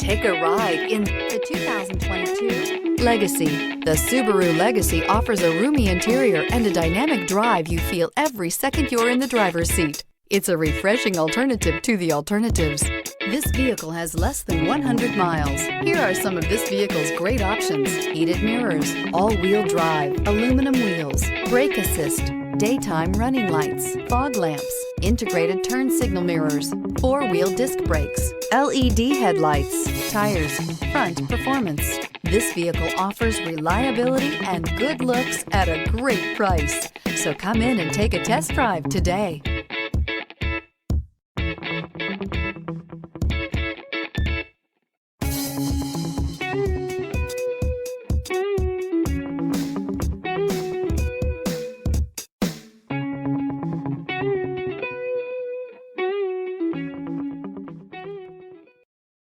Take a ride in the 2022 Legacy. The Subaru Legacy offers a roomy interior and a dynamic drive you feel every second you're in the driver's seat. It's a refreshing alternative to the alternatives. This vehicle has less than 100 miles. Here are some of this vehicle's great options: heated mirrors, all-wheel drive, aluminum wheels, brake assist, daytime running lights, fog lamps, integrated turn signal mirrors, four-wheel disc brakes, LED headlights, tires, front performance. This vehicle offers reliability and good looks at a great price. So come in and take a test drive today.